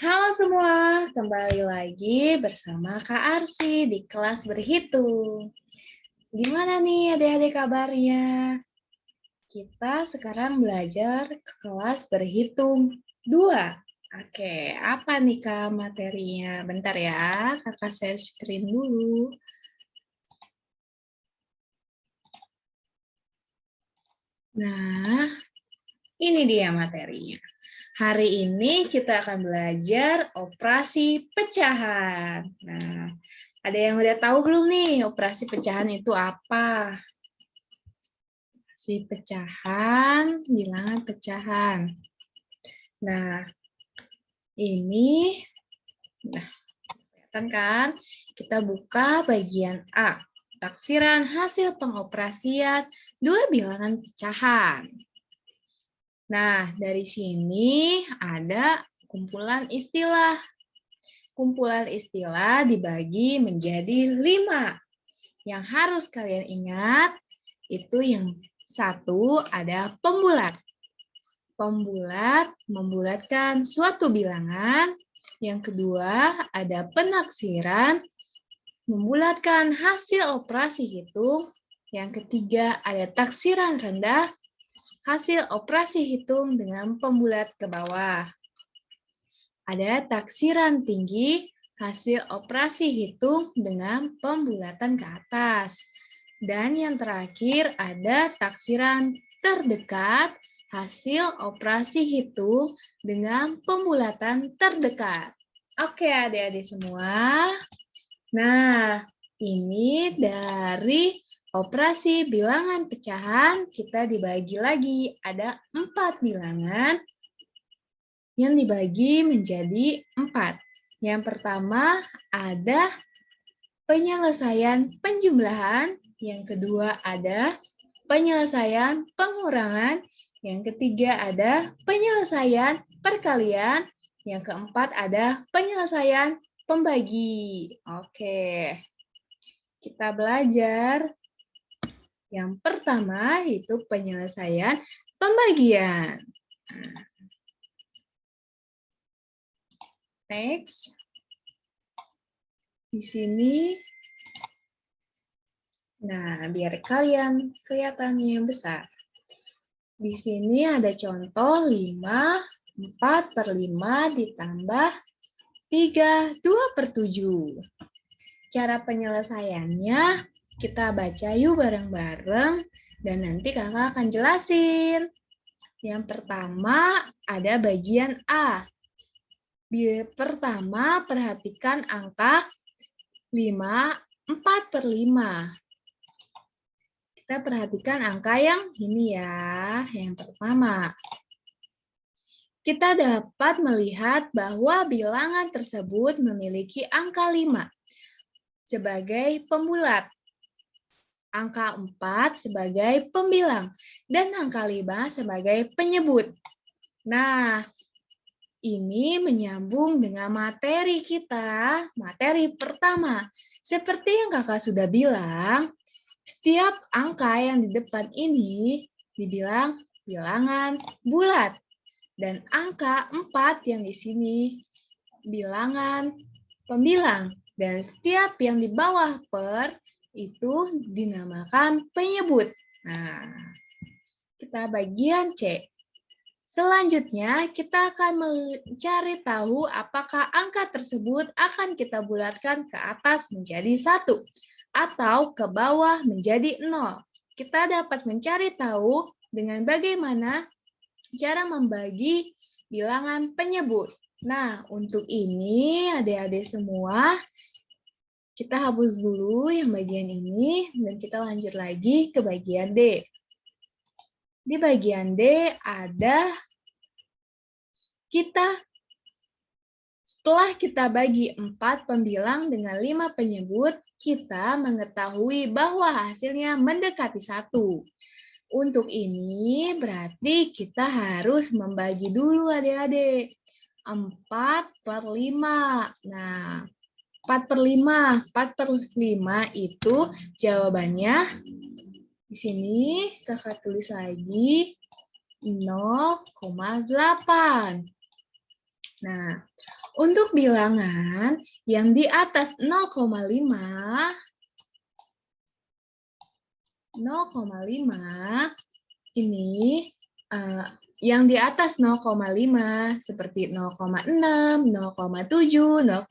Halo semua, kembali lagi bersama Kak Arsy di kelas berhitung. Gimana nih adik-adik kabarnya? Kita sekarang belajar kelas berhitung 2. Oke, apa nih Kak materinya? Bentar ya, Kakak share screen dulu. Nah, ini dia materinya. Hari ini kita akan belajar operasi pecahan. Nah, ada yang udah tahu belum nih operasi pecahan itu apa? Operasi pecahan, bilangan pecahan. Nah, ini, kelihatan kan? Kita buka bagian A. Taksiran hasil pengoperasian dua bilangan pecahan. Nah, dari sini ada kumpulan istilah. Kumpulan istilah dibagi menjadi 5. Yang harus kalian ingat, itu yang satu ada pembulat. Pembulat membulatkan suatu bilangan. Yang kedua ada penaksiran, membulatkan hasil operasi hitung. Yang ketiga ada taksiran rendah, hasil operasi hitung dengan pembulat ke bawah. Ada taksiran tinggi, hasil operasi hitung dengan pembulatan ke atas. Dan yang terakhir ada taksiran terdekat, hasil operasi hitung dengan pembulatan terdekat. Oke adik-adik semua. Nah, ini dari operasi bilangan pecahan kita dibagi lagi. Ada 4 bilangan yang dibagi menjadi 4. Yang pertama ada penyelesaian penjumlahan, yang kedua ada penyelesaian pengurangan, yang ketiga ada penyelesaian perkalian, yang keempat ada penyelesaian pembagi. Oke, kita belajar. Yang pertama itu penyelesaian pembagian. Next. Di sini, nah biar kalian kelihatannya besar. Di sini ada contoh 5, 4/5 ditambah 3, 2/7. Cara penyelesaiannya kita baca yuk bareng-bareng dan nanti kakak akan jelasin. Yang pertama ada bagian A. Pertama perhatikan angka 5, 4/5. Kita perhatikan angka yang ini ya, yang pertama. Kita dapat melihat bahwa bilangan tersebut memiliki angka 5 sebagai pembulat, angka 4 sebagai pembilang, dan angka 5 sebagai penyebut. Nah, ini menyambung dengan materi kita, materi pertama. Seperti yang kakak sudah bilang, setiap angka yang di depan ini dibilang bilangan bulat. Dan angka 4 yang di sini bilangan pembilang. Dan setiap yang di bawah per itu dinamakan penyebut. Nah, kita bagian C. Selanjutnya, kita akan mencari tahu apakah angka tersebut akan kita bulatkan ke atas menjadi 1 atau ke bawah menjadi 0. Kita dapat mencari tahu dengan bagaimana cara membagi bilangan penyebut. Nah, untuk ini adik-adik semua, kita hapus dulu yang bagian ini dan kita lanjut lagi ke bagian D. Di bagian D ada setelah kita bagi 4 pembilang dengan 5 penyebut, kita mengetahui bahwa hasilnya mendekati 1. Untuk ini berarti kita harus membagi dulu adik-adik. 4/5. Nah, 4/5. 4/5 itu jawabannya di sini kakak tulis lagi 0,8. Nah, Untuk bilangan yang di atas 0,5, ini yang di atas 0,5 seperti 0,6, 0,7, 0,8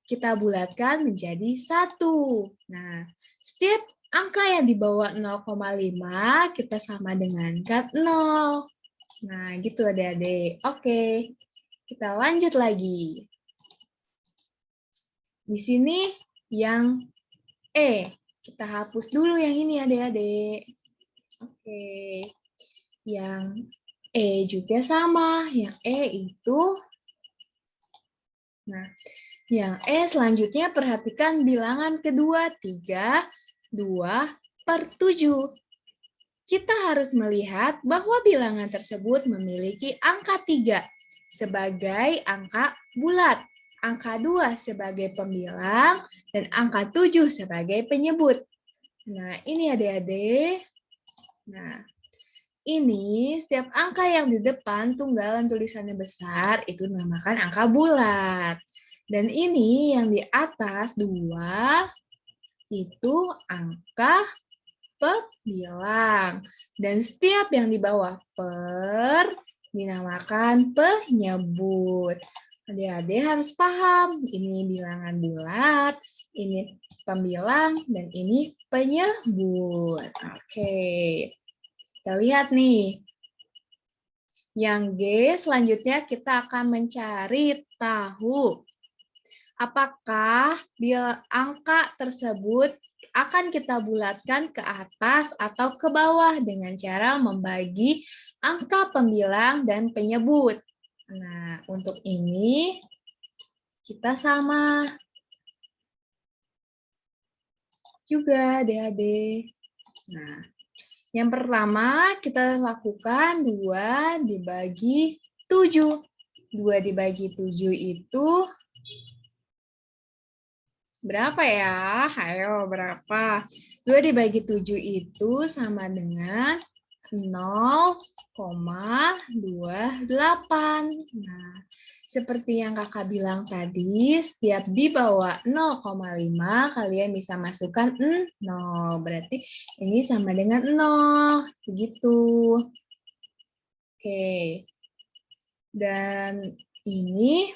kita bulatkan menjadi 1. Nah, setiap angka yang di bawah 0,5 kita sama dengankan 0. Nah, gitu adik-adik. Oke, kita lanjut lagi. Di sini yang E. Kita hapus dulu yang ini adik-adik. Oke. Yang E juga sama. Yang E itu, nah, yang E selanjutnya perhatikan bilangan kedua, 3, 2/7. Kita harus melihat bahwa bilangan tersebut memiliki angka 3 sebagai angka bulat, angka 2 sebagai pembilang, dan angka 7 sebagai penyebut. Nah, ini adik-adik. Nah, ini setiap angka yang di depan tunggalan tulisannya besar itu dinamakan angka bulat. Dan ini yang di atas 2 itu angka pembilang. Dan setiap yang di bawah per dinamakan penyebut. Adik-adik harus paham, ini bilangan bulat, ini pembilang, dan ini penyebut. Oke, kita lihat nih. Yang G, selanjutnya kita akan mencari tahu apakah angka tersebut akan kita bulatkan ke atas atau ke bawah dengan cara membagi angka pembilang dan penyebut. Nah, untuk ini kita sama juga adik-adik. Nah, yang pertama kita lakukan 2 dibagi 7. 2 dibagi 7 itu berapa ya? Ayo, berapa? 2 dibagi 7 itu sama dengan 0,28. Nah, seperti yang kakak bilang tadi, setiap di bawah 0,5 kalian bisa masukkan 0. Berarti ini sama dengan 0. Begitu. Oke. Dan ini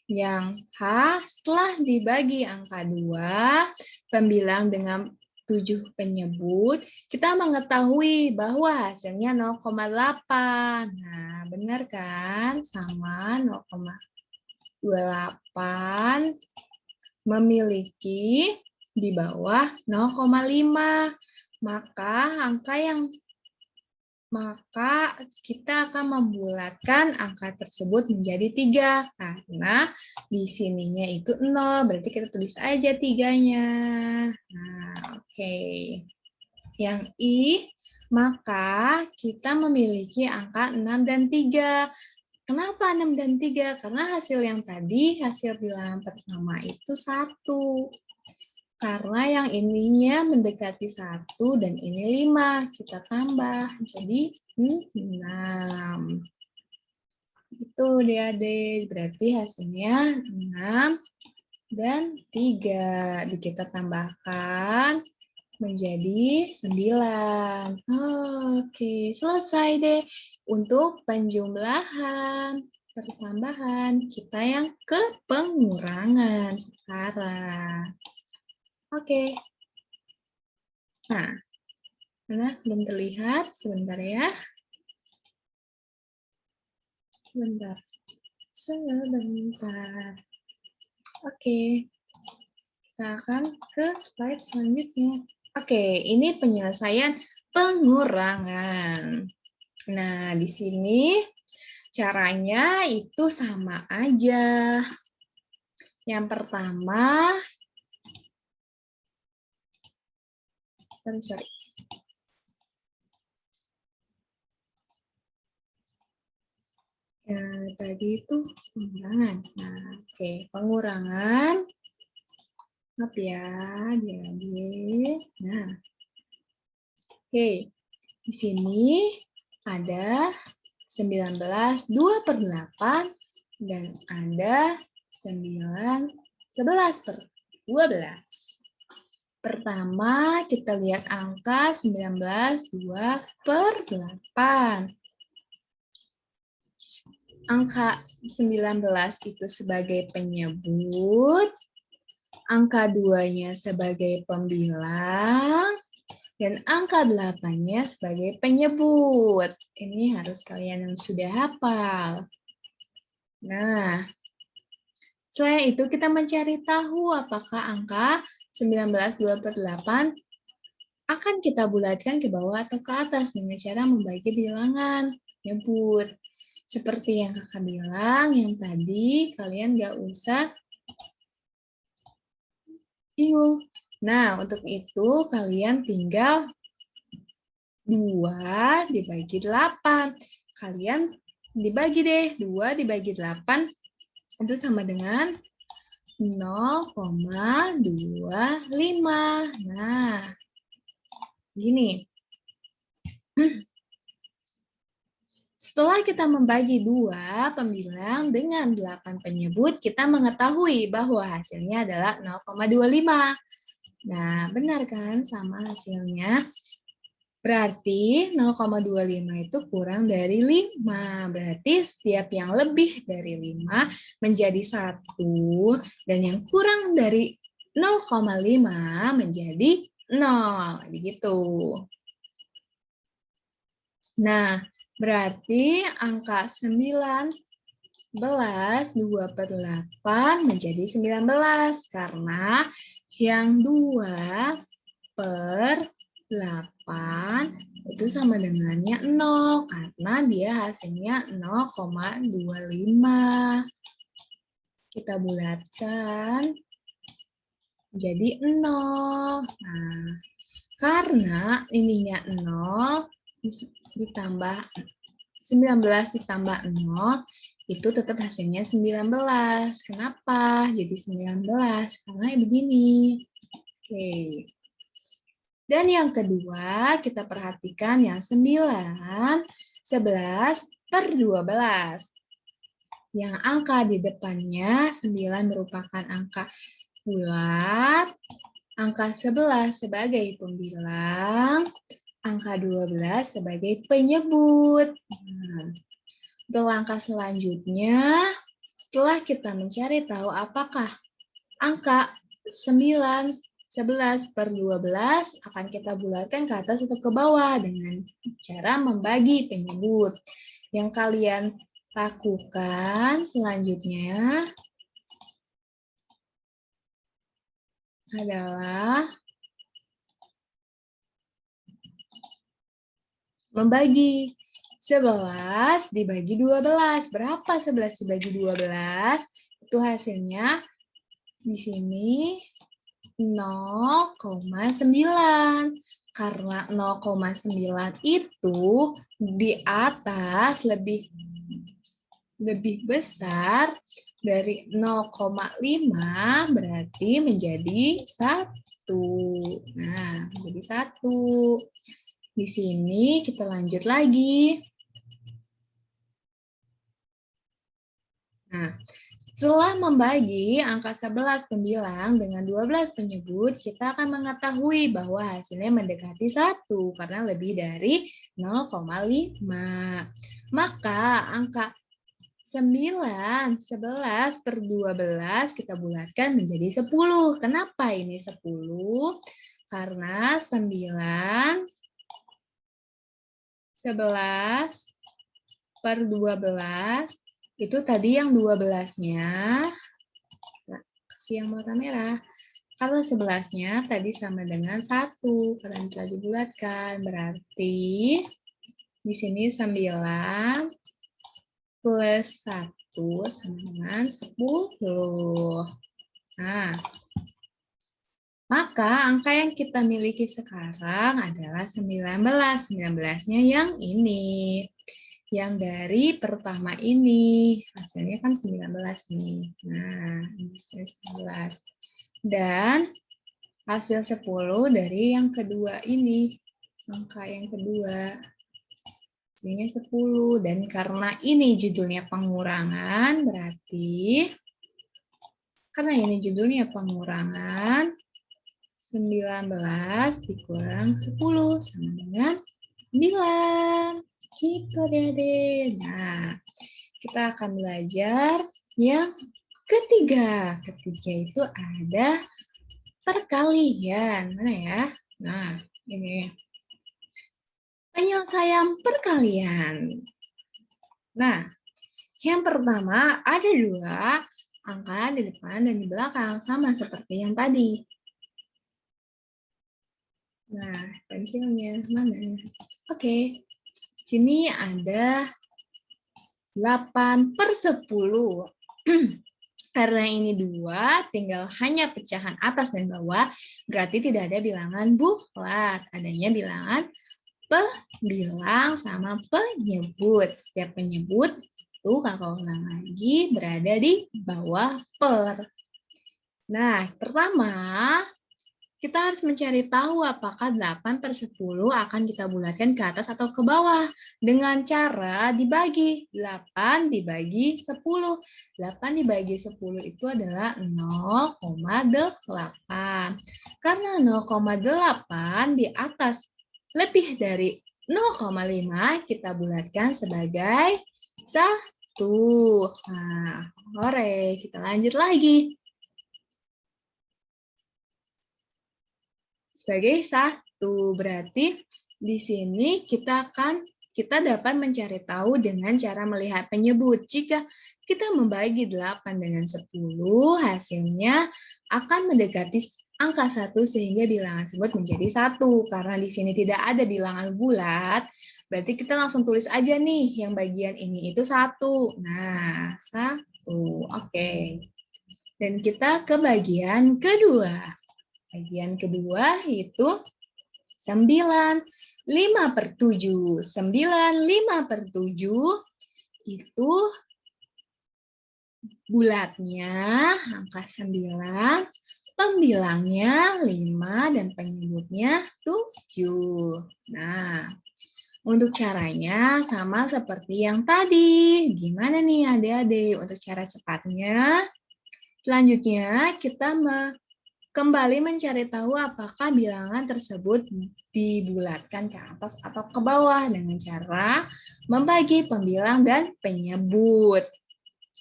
yang H setelah dibagi angka 2, pembilang dengan 7 penyebut, kita mengetahui bahwa hasilnya 0,8. Nah, benar kan? Sama 0,28 memiliki di bawah 0,5. Maka kita akan membulatkan angka tersebut menjadi 3. Karena di sininya itu 0, berarti kita tulis aja 3-nya. Nah, oke. Yang I, maka kita memiliki angka 6 dan 3. Kenapa 6 dan 3? Karena hasil yang tadi, hasil bilangan pertama itu 1. Karena yang ininya mendekati 1 dan ini 5. Kita tambah, jadi 6. Itu adik-adik, berarti hasilnya 6 dan 3. Kita tambahkan menjadi 9. Oke, selesai deh. Untuk penjumlahan, pertambahan, kita yang ke pengurangan sekarang. Oke. Nah, mana belum terlihat? Sebentar ya. Sebentar. Oke. Kita akan ke slide selanjutnya. Oke, ini penyelesaian pengurangan. Nah, di sini caranya itu sama aja. Yang pertama, tadi itu pengurangan. Nah, oke, pengurangan. Maaf ya, adik-adik. Nah, oke, di sini ada 19, 2/8 Dan ada 9, 11 per 12. Pertama, kita lihat angka 19, 2 per 8. Angka 19 itu sebagai penyebut, angka 2-nya sebagai pembilang, dan angka 8-nya sebagai penyebut. Ini harus kalian yang sudah hafal. Nah, selain itu kita mencari tahu apakah angka 19, 2 per 8 akan kita bulatkan ke bawah atau ke atas dengan cara membagi bilangan. Nyebut. Seperti yang kakak bilang, yang tadi kalian nggak usah bingung. Nah, untuk itu kalian tinggal 2 dibagi 8. Kalian dibagi deh, 2 dibagi 8 itu sama dengan 0,25. Nah, gini. Setelah kita membagi 2 pembilang dengan 8 penyebut, kita mengetahui bahwa hasilnya adalah 0,25. Nah, benar kan sama hasilnya? Berarti 0,25 itu kurang dari 5. Berarti setiap yang lebih dari 5 menjadi 1, dan yang kurang dari 0,5 menjadi 0. Begitu. Nah, berarti angka 19, 2 per 8 menjadi 19. Karena yang 2 per 8 itu sama dengannya 0. Karena dia hasilnya 0,25. Kita bulatkan jadi 0. Nah, karena ininya 0, ditambah 19 ditambah 0 itu tetap hasilnya 19. Kenapa jadi 19? Karena begini. Oke. Dan yang kedua, kita perhatikan yang 9, 11 per 12. Yang angka di depannya 9 merupakan angka bulat, angka 11 sebagai pembilang, angka 12 sebagai penyebut. Nah, untuk langkah selanjutnya, setelah kita mencari tahu apakah angka 9, 11 per 12 akan kita bulatkan ke atas atau ke bawah dengan cara membagi penyebut. Yang kalian lakukan selanjutnya adalah membagi 11 dibagi 12. Berapa 11 dibagi 12? Itu hasilnya di sini 0,9. Karena 0,9 itu di atas lebih besar dari 0,5, berarti menjadi 1. Nah, menjadi 1. Di sini kita lanjut lagi. Nah, setelah membagi angka 11 pembilang dengan 12 penyebut, kita akan mengetahui bahwa hasilnya mendekati 1 karena lebih dari 0,5. Maka angka 9, 11 per 12 kita bulatkan menjadi 10. Kenapa ini 10? Karena 9, 11 per 12 itu tadi yang 12-nya, nah, kasih yang warna merah. Karena 11-nya tadi sama dengan 1, karena telah dibulatkan. Berarti di sini 9 plus 1 sama dengan 10. Nah, maka angka yang kita miliki sekarang adalah 19. 19-nya yang ini. Yang dari pertama ini. Hasilnya kan 19 nih. Nah, ini 19. Dan hasil 10 dari yang kedua ini. Angka yang kedua. hasilnya 10. Dan karena ini judulnya pengurangan, berarti karena ini judulnya pengurangan, 19 dikurang 10 sama dengan 9. Gitu deh. Nah, kita akan belajar yang ketiga. Ketiga itu ada perkalian. Mana ya? Nah, ini. Penyelesaian perkalian. Nah, yang pertama ada 2 angka di depan dan di belakang. Sama seperti yang tadi. Nah, pensilnya mana? Oke. Sini ada 8/10. Karena ini 2, tinggal hanya pecahan atas dan bawah, berarti tidak ada bilangan bulat. Adanya bilangan pembilang sama penyebut. Setiap penyebut itu kakak ulang lagi berada di bawah per. Nah, pertama kita harus mencari tahu apakah 8/10 akan kita bulatkan ke atas atau ke bawah. Dengan cara dibagi. 8 dibagi 10. 8 dibagi 10 itu adalah 0,8. Karena 0,8 di atas lebih dari 0,5 kita bulatkan sebagai 1. Nah, hore, kita lanjut lagi. Sebagai 1, berarti di sini kita dapat mencari tahu dengan cara melihat penyebut. Jika kita membagi 8 dengan 10, hasilnya akan mendekati angka 1 sehingga bilangan tersebut menjadi 1. Karena di sini tidak ada bilangan bulat, berarti kita langsung tulis aja nih yang bagian ini itu 1. Nah, 1. Oke. Dan kita ke bagian kedua. Bagian kedua itu 9. 5/7. 9 5/7 itu bulatnya angka 9, pembilangnya 5, dan penyebutnya 7. Nah, untuk caranya sama seperti yang tadi. Gimana nih adik-adik untuk cara cepatnya? Selanjutnya kita kembali mencari tahu apakah bilangan tersebut dibulatkan ke atas atau ke bawah dengan cara membagi pembilang dan penyebut.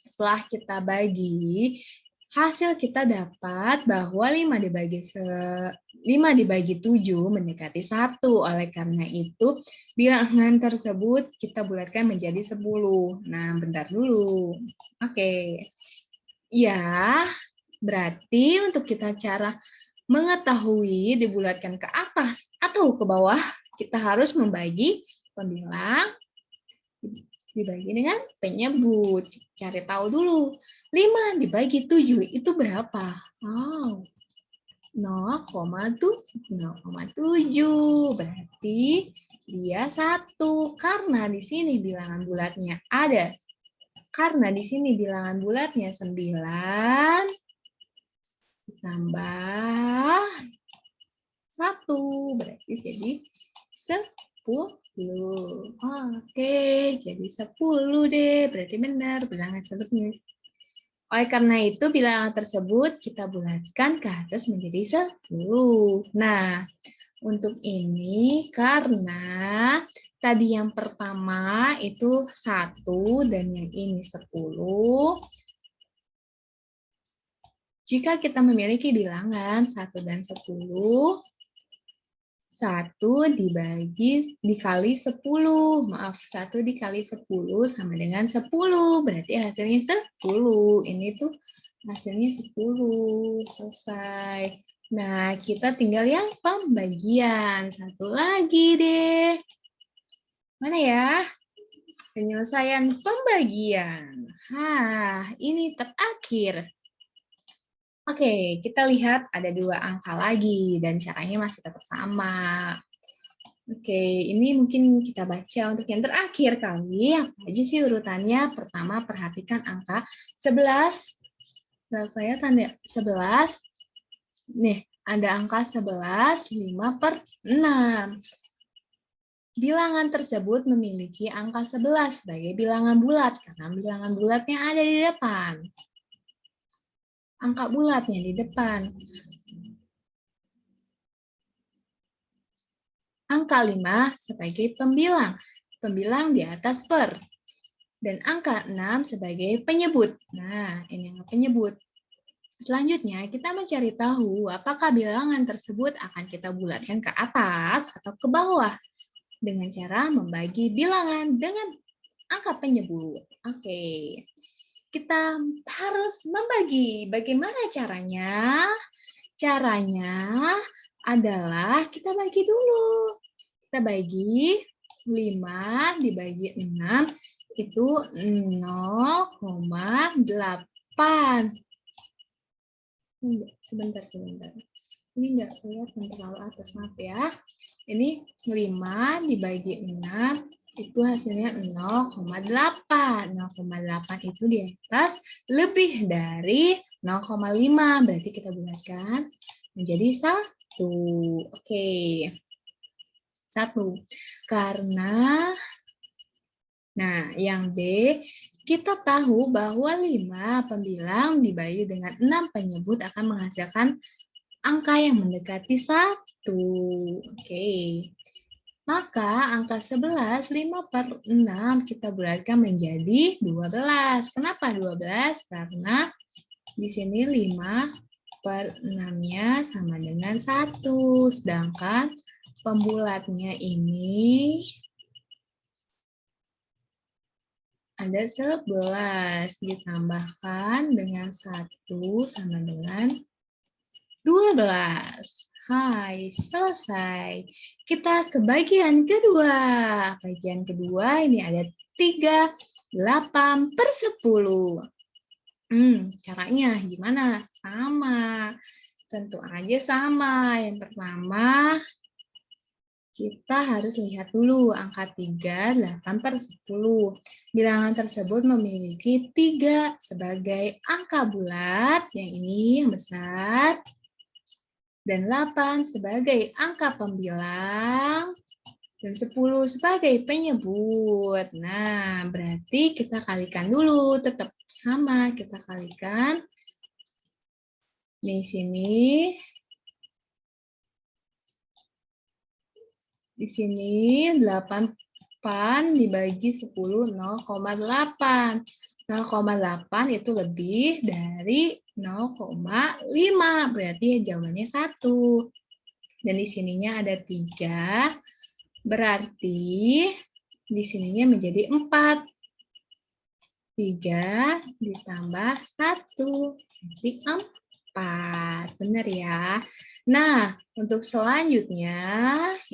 Setelah kita bagi, hasil kita dapat bahwa 5 dibagi 7 mendekati 1. Oleh karena itu, bilangan tersebut kita bulatkan menjadi 10. Nah, bentar dulu. Oke. Ya, berarti untuk kita cara mengetahui dibulatkan ke atas atau ke bawah, kita harus membagi pembilang dibagi dengan penyebut. Cari tahu dulu. 5 dibagi 7 itu berapa? Oh, 0,7. Berarti dia 1. Karena di sini bilangan bulatnya ada. Karena di sini bilangan bulatnya 9 tambah 1, berarti jadi 10. Oke, jadi 10 deh, berarti benar bilangan sebutnya. Oleh karena itu, bilangan tersebut kita bulatkan ke atas menjadi 10. Nah, untuk ini karena tadi yang pertama itu 1 dan yang ini 10. Jika kita memiliki bilangan 1 dan 10, 1 dikali 10. Maaf, 1 dikali 10 sama dengan 10. Berarti hasilnya 10. Ini tuh hasilnya 10. Selesai. Nah, kita tinggal yang pembagian. Satu lagi deh. Mana ya? Penyelesaian pembagian. Ini terakhir. Oke, kita lihat ada 2 angka lagi dan caranya masih tetap sama. Oke, ini mungkin kita baca untuk yang terakhir kali. Apa aja sih urutannya? Pertama, perhatikan angka 11. Nggak kelihatan ya? 11. Nih, ada angka 11, 5/6. Bilangan tersebut memiliki angka 11 sebagai bilangan bulat karena bilangan bulatnya ada di depan. Angka bulatnya di depan. Angka 5 sebagai pembilang. Pembilang di atas per. Dan angka 6 sebagai penyebut. Nah, ini angka penyebut. Selanjutnya, kita mencari tahu apakah bilangan tersebut akan kita bulatkan ke atas atau ke bawah. Dengan cara membagi bilangan dengan angka penyebut. Oke. Kita harus membagi. Bagaimana caranya? Caranya adalah kita bagi dulu. Kita bagi 5 dibagi 6 itu 0,8. Sebentar. Ini enggak kelihatan terlalu atas, maaf ya. Ini 5 dibagi 6 itu hasilnya 0,8. 0,8 itu di atas lebih dari 0,5. Berarti kita bulatkan menjadi 1. Oke. 1. Karena, nah yang D, kita tahu bahwa 5 pembilang dibagi dengan 6 penyebut akan menghasilkan angka yang mendekati 1. Oke. Maka angka 11, 5 per 6 kita bulatkan menjadi 12. Kenapa 12? Karena di sini 5 per 6-nya sama dengan 1. Sedangkan pembulatnya ini ada 11 ditambahkan dengan 1 sama dengan 12. Hai, selesai. Kita ke bagian kedua. Bagian kedua ini ada 3, 8 per 10. Caranya gimana? Sama. Tentu aja sama. Yang pertama, kita harus lihat dulu angka 3, 8 per 10. Bilangan tersebut memiliki 3 sebagai angka bulat, yang ini yang besar, dan 8 sebagai angka pembilang, dan 10 sebagai penyebut. Nah, berarti kita kalikan dulu, tetap sama, kita kalikan. Di sini. Di sini 8 dibagi 10, 0,8. 0,8 itu lebih dari 0,5. Berarti jawabannya 1. Dan di sininya ada 3. Berarti di sininya menjadi 4. 3 ditambah 1. Jadi 4. Benar ya. Nah, untuk selanjutnya,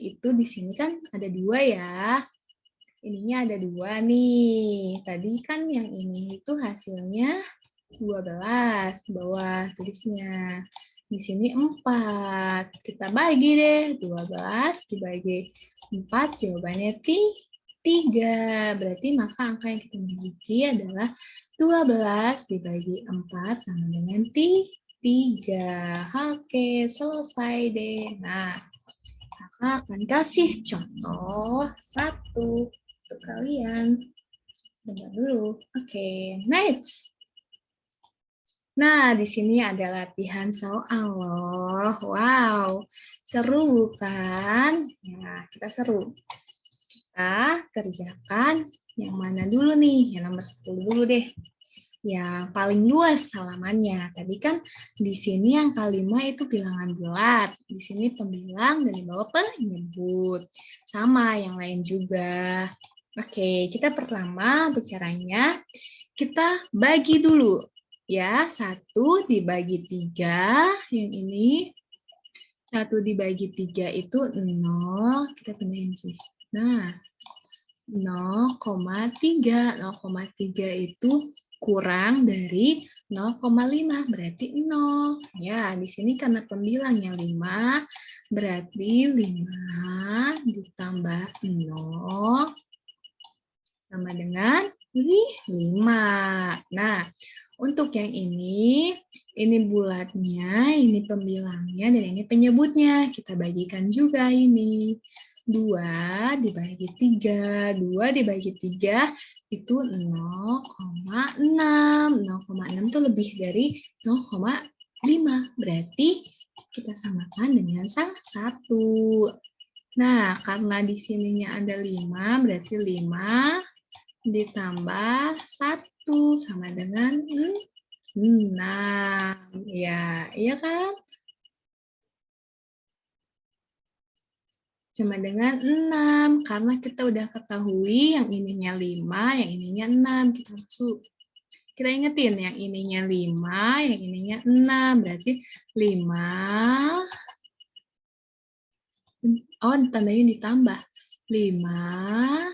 itu di sini kan ada 2 ya. Ininya ada 2 nih. Tadi kan yang ini itu hasilnya 12. Bawah tulisnya. Di sini 4. Kita bagi deh. 12 dibagi 4, jawabannya 3. Berarti maka angka yang kita miliki adalah 12 dibagi 4 sama dengan 3. Oke, selesai deh. Nah, kakak akan kasih contoh 1 untuk kalian. Sebentar dulu. Oke, next. Nah, di sini ada latihan soal loh. Wow, seru kan? Ya, kita seru. Kita kerjakan yang mana dulu nih? Yang nomor 10 dulu deh. Yang paling luas halamannya. Tadi kan di sini yang kelima itu bilangan bulat. Di sini pembilang dan di bawah penyebut. Sama yang lain juga. Oke, kita pertama untuk caranya kita bagi dulu. Ya, 1 dibagi 3. Yang ini 1 dibagi 3 itu 0. Kita tambahin sih. Nah, 0,3. 0,3 itu kurang dari 0,5, berarti 0. Ya, di sini karena pembilangnya 5, berarti 5 ditambah 0 sama dengan 5. Nah, untuk yang ini bulatnya, ini pembilangnya, dan ini penyebutnya. Kita bagikan juga ini. 2 dibagi 3. 2 dibagi 3 itu 0,6. 0,6 itu lebih dari 0,5. Berarti kita samakan dengan 1. Nah, karena di sininya ada 5, berarti 5 ditambah 1 sama dengan 6. Ya, iya kan? Sama dengan 6. Karena kita udah ketahui yang ininya 5, yang ininya 6. Kita ingetin yang ininya 5, yang ininya 6. Berarti 5. Oh, tandanya ditambah. 5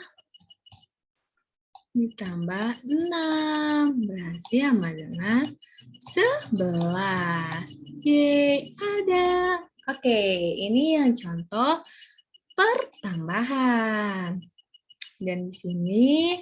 ditambah 6. Berarti sama dengan 11. Yeay, ada. Oke, ini yang contoh pertambahan. Dan di sini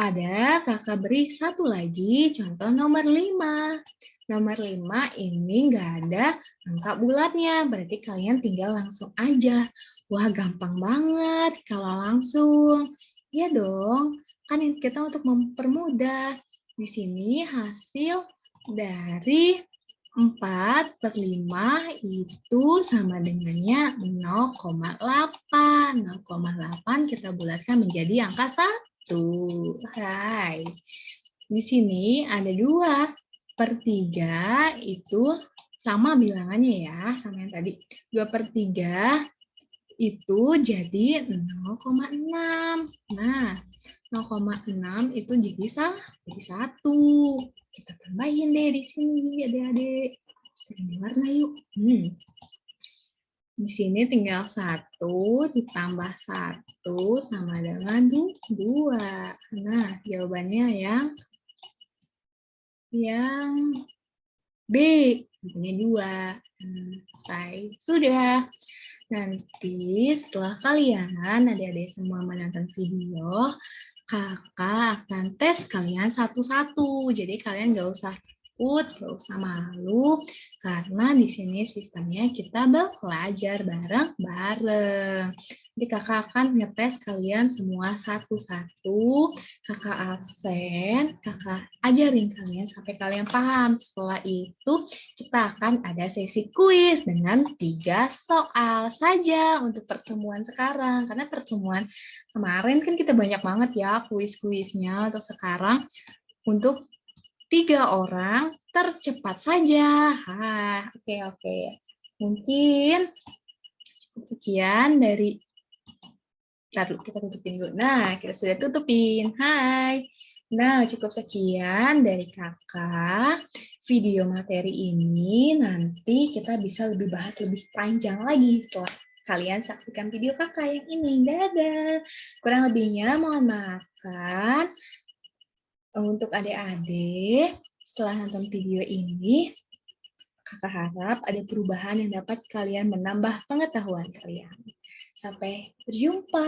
ada kakak beri satu lagi contoh nomor 5. Nomor 5 ini nggak ada angka bulatnya, berarti kalian tinggal langsung aja. Wah, gampang banget kalau langsung. Ya dong, kan kita untuk mempermudah. Di sini hasil dari 4/5 itu sama dengannya 0,8. 0,8 kita bulatkan menjadi angka 1. Hai. Di sini ada 2/3 itu sama bilangannya ya, sama yang tadi. 2/3 itu jadi 0,6. Nah, 0,6 itu jadi 1. Kita tambahin deh di sini, adik-adik. Kita warna yuk. Di sini tinggal 1 ditambah 1 sama dengan 2. Nah, jawabannya yang B, ini 2. Selesai. Sudah. Nanti setelah kalian, adik-adik semua menonton video, kakak akan tes kalian satu-satu. Jadi kalian gak usah takut, gak usah malu, karena di sini sistemnya kita belajar bareng-bareng. Jadi kakak akan ngetes kalian semua satu-satu, kakak absen, kakak ajarin kalian sampai kalian paham. Setelah itu kita akan ada sesi kuis dengan 3 soal saja untuk pertemuan sekarang. Karena pertemuan kemarin kan kita banyak banget ya kuis-kuisnya. Untuk sekarang untuk 3 orang tercepat saja. Oke. Mungkin cukup sekian dari... Lalu kita tutupin dulu. Nah, kita sudah tutupin. Hai. Nah, cukup sekian dari kakak. Video materi ini nanti kita bisa lebih bahas lebih panjang lagi setelah kalian saksikan video kakak yang ini. Dadah. Kurang lebihnya mohon maafkan. Untuk adik-adik, setelah nonton video ini, kakak harap ada perubahan yang dapat kalian menambah pengetahuan kalian. Sampai berjumpa.